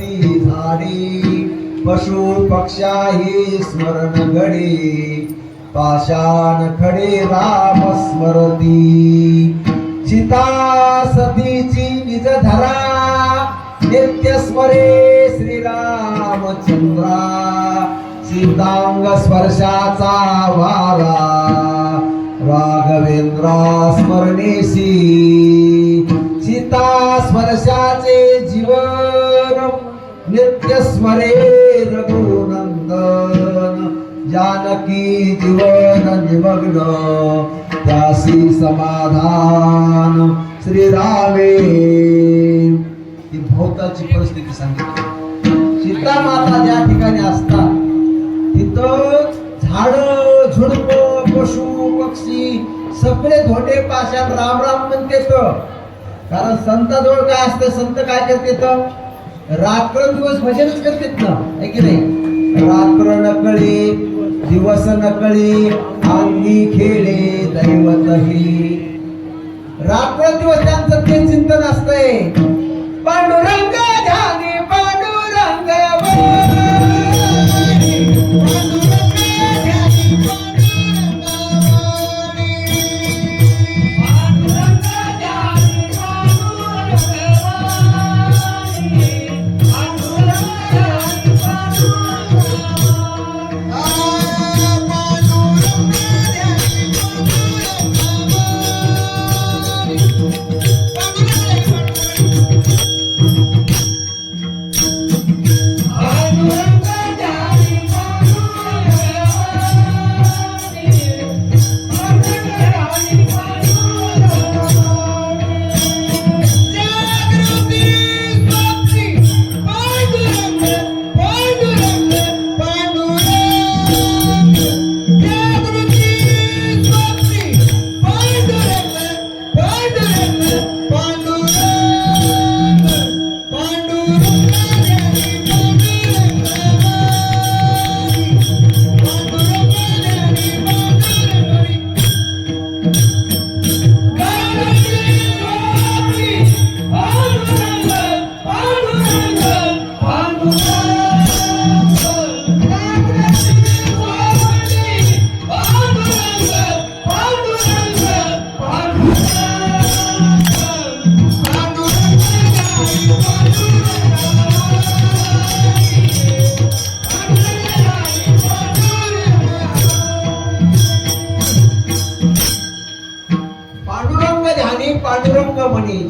जळती झाडी पशु पक्षाही स्मरण घडी पाषाण खडे राम स्मरती सीता सतीची निज धरा नित्य स्मरे श्रीरामचंद्रा सीतांग स्पर्शाचा वारा राघवेंद्रा स्मरणेशी सीता स्पर्शाचे जीवन नित्य स्मरे रघुनंदन जानकी जीवन निमग्न त्यासी समाधान श्रीरामे. ही भोवताची परिस्थिती सांगितली. सीता माता ज्या ठिकाणी असतात तिथं झाड झुडप पशु पक्षी सगळे धोटे पाषाण राम राम म्हणते. कारण संताजवळ काय असतं, संत काय करते रात्र दिवस भजनच करतात ना, है की नाही. रात्र नकळी दिवस नकळी अंगी खेळे दैवतही. रात्र दिवस त्यांचं ते चिंतन असतंय. पांडुरंग ध्यानी पांडुरंग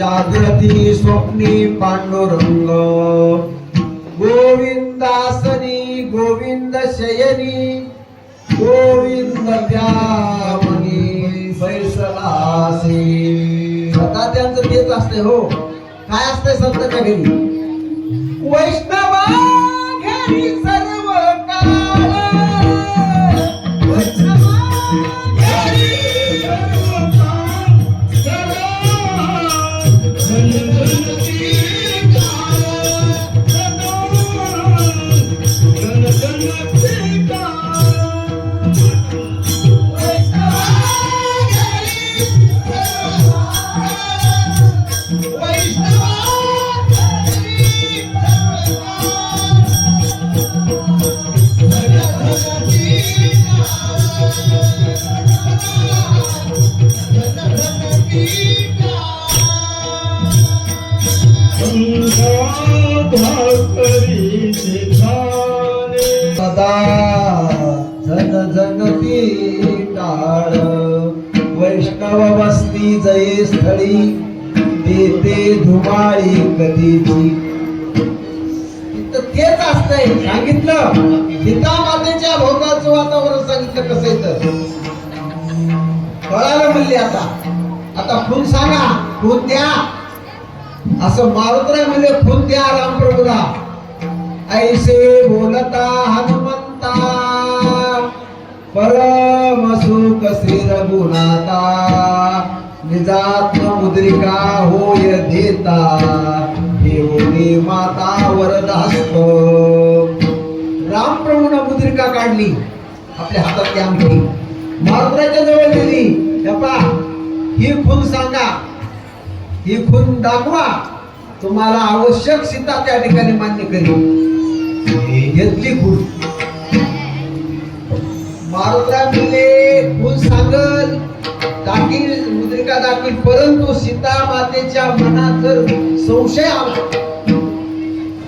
जागृती स्वप्नी पांडुरंग गोविंदासनी गोविंद शयनी गोविंद त्यामनी फैसलासी. सदा त्यांचं तेच असते. हो काय असते संतांच्या घरी? वैष्णवा घरी सर्व काळ वैष्णवा घरी सर्व जन जनती टाळ वैष्णव वस्ती जये स्थळी देते धुमाळी कधीची. तेच असतंय सांगितलं. सीता मातेच्या भोवताचं वातावरण सांगितलं कसं येतं कळालं म्हणले. आता खून सांगा, खून द्या असं मारुतराय म्हणले. खून द्या रामप्रभूला. ऐसे बोलता हनुमंता परम सुख श्री रघुनाथा निजात्म मुद्रिका होय देता देवनी माता वरदास्त. रामप्रभूने मुद्रिका काढली आपल्या हातातली अंगठी मारुतराच्या जवळ दिली. ही खून सांगा, ही खून दाखवा तुम्हाला आवश्यक सीता त्या ठिकाणी मान्य करेल. घेतली खून. मारुतराय म्हणले खून सांगल दाखील मुद्रिका दाखील, परंतु सीता मातेच्या मनात जर संशय आला,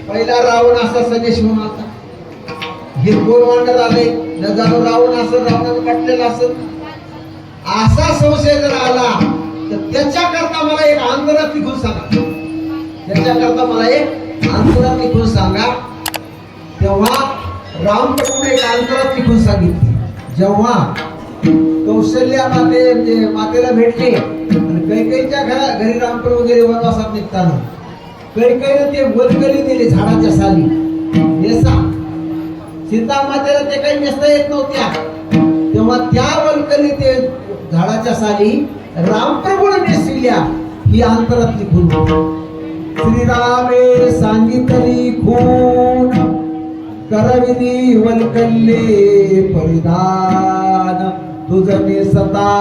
पहिला रावण असा संदेश म्हणून आता हे कोण वांडर आले न जाणू रावण असं रावणानं वाटलेलं असं, असा संशय जर आला तर त्याच्याकरता मला एक अंतरातली खून सांगा. त्याच्याकरता मला एक अंतरातली खून सांगा. तेव्हा रामप्रभूने एक अंतरातली खून सांगितली. जेव्हा कौशल्या मातेला भेटले आणि कैकेयीच्या घरी रामप्रभू वगैरे वनवासात निघताना कैकेयीने ते वलकली दिली झाडाच्या साली नेसा. सीता मातेला ते काही नेसता येत नव्हत्या, तेव्हा त्या वलकली ते झाडाच्या साली रामप्रभूने नेसविल्या. ही अंतरातली खून. श्रीरामे सांगितली खून करविली वल्कल्ले परिधान, तुझने सता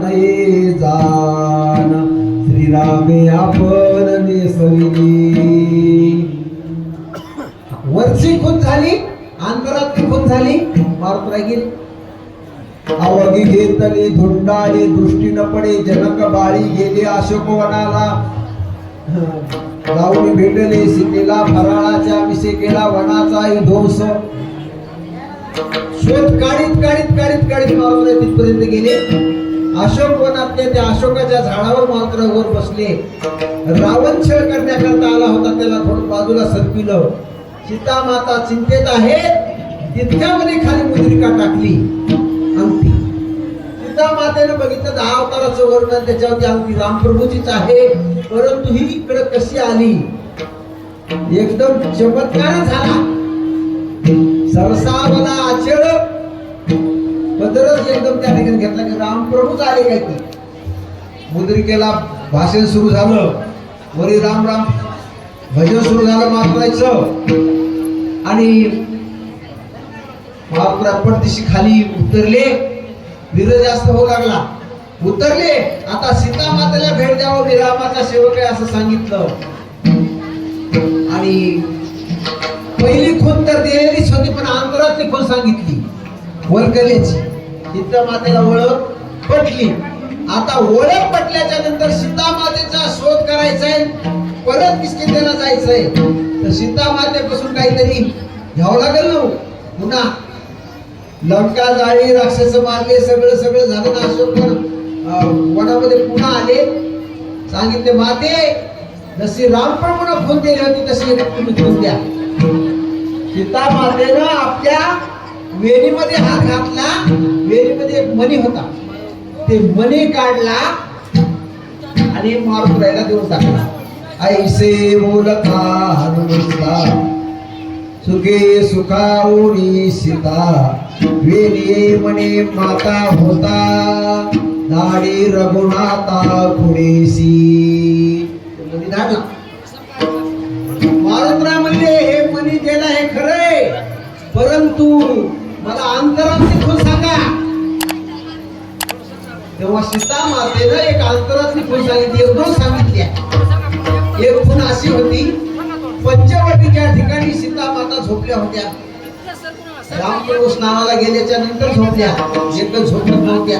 नये जान. श्रीरामे आपण नेसविली. वरची खून झाली, अंतरातली खून झाली. मारुतराय गेली. अवघी घेतली धुंडाळी दृष्टी न पडे, जनक बाळी गेले अशोकवनाला. रावणी भेटले सीतेला, फराळाच्या अभिषेकेला वनाचा ध्वंस. शोध काढीत काढीत काढीत काढीत मारुतराय तिथपर्यंत गेले. अशोक वनातले त्या अशोकाच्या झाडावर मारुतराय वर बसले. रावण छळ करण्याकरता आला होता, त्याला थोडं बाजूला सरपिलं. सीता माता चिंतेत आहे तितक्यामध्ये खाली मुद्रिका टाकली अंगठी. सीता मातेने बघितलं 10 अवताराचं वर्णन, त्याच्यावरती अंगठी रामप्रभूचीच आहे, परंतु ही इकडे कशी आली. एकदम चमत्कार झाला. सरसा मला आचळ पदरच एकदम त्या ठिकाणी घेतला की रामप्रभूच आले काय ते. मुद्रिकेला भाषण सुरू झालं. वरी राम राम भजन सुरू झालं मारुतरायचं. आणि मारुतराय पटदिशी खाली उतरले. विरह जास्त होऊ लागला. उतरले. आता सीता मातेला भेट द्यावं, मी रामाचा सेवक आहे असं सांगितलं. आणि पहिली खून तर दिलेलीच होती, पण अंतरातली खून सांगितली वल्कलीची. सीता मातेला ओळख पटली. आता ओळख पटल्याच्या नंतर सीता मातेचा शोध करायचाय, परत किष्किंधेला जायचंय. तर सीता मातेपासून काहीतरी घ्यावं लागेल ना. पुन्हा लंका जाळी, राक्षस मारले, सगळं सगळं झालं ना. अशोक वनामध्ये पुन्हा आले. सांगितले माते जशी रामप्रभूने खून दिली होती तशी तुम्ही खून द्या. सीता मातेनं आपल्या वेणीमध्ये हात घातला. वेणीमध्ये एक मणी होता, ते मणी काढला आणि मारुतरायला देऊन टाकला. ऐसे बोलता हनुमंता सुखे सुखावणी सीता, वेणी म्हणे माता होता, दाढी रघुनाथा पुढेसी. मारुतराय म्हणले हे मनी देणं हे खरंय, परंतु मला अंतरातली खून सांगा. तेव्हा सीता मातेनं एक अंतरातली खून सांगितली. एक दोन सांगितल्या. एक खून अशी होती, पंचवटीच्या ठिकाणी सीता माता झोपल्या होत्या. रामप्रभू स्नानाला गेल्याच्या नंतर झोपल्या. एकच झोपत नव्हत्या.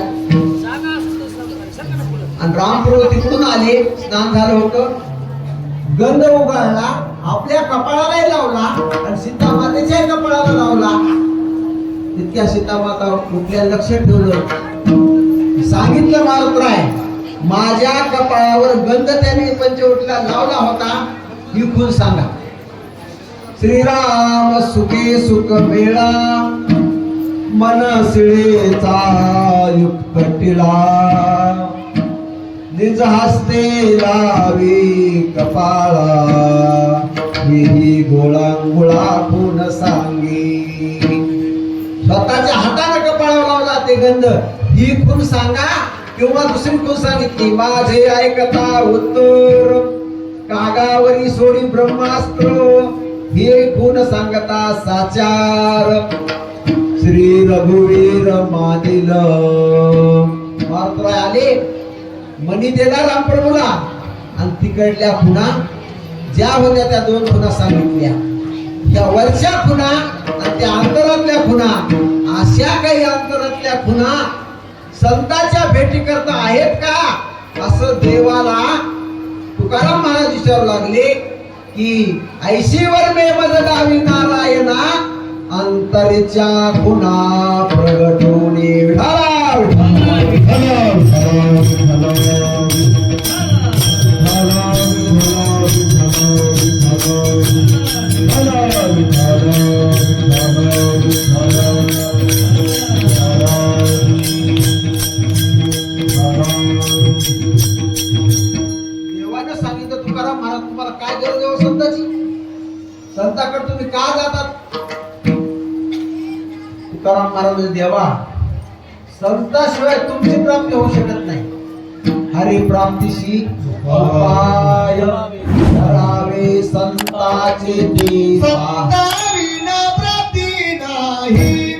आणि रामप्रभू तिकडून आले, स्नान झालं होतं, गंध उगाळला, आपल्या कपाळालाही लावला आणि सीता मातेच्या कपाळाला लावला. तितक्या सीता माता कुठल्या लक्ष ठेवलं. सांगितलं मारुतराय माझ्या कपाळावर गंध त्याने पंचवटीला लावला होता, ही खून सांगा. श्रीराम सुखे सुख मेळा, मनसिळेचा युक्त टिळा, निज हस्ते लावी कपाळा, ही गोळांगुळा खून सांगी. स्वतःच्या हाताने कपाळावर लावला ते गंध, ही खून सांगा. किंवा दुसरी खून सांगितली, माझे ऐकता उत्तर, कागावरी सोडी ब्रह्मास्त्र, हे खून सांगता साचार, श्री रघुवीर मानिल. मारुतराय आले, मनी दिला रामप्रभूला आणि तिकडल्या पुन्हा ज्या होत्या त्या दोन खुणा सांगितल्या. त्या वरच्या खुणा आणि त्या अंतरातल्या खुणा, अशा काही अंतरातल्या खुणा संतांच्या भेटी करता आहेत का असं देवाला तुकाराम महाराज विचारू लागले की ऐशीवर मे मज गावी नारायणा अंतरच्या खुणा प्रगटून विठाला देवानं सांगितलं तुकाराम महाराज तुम्हाला काय गरज आहे संताची, संताकडे तुम्ही का जातात. तुकाराम महाराज देवा संताशिवाय तुमची प्राप्ती होऊ शकत नाही. हरी प्राप्तीशी उपाय करावे संताचे ते संता विना प्राप्ती नाही.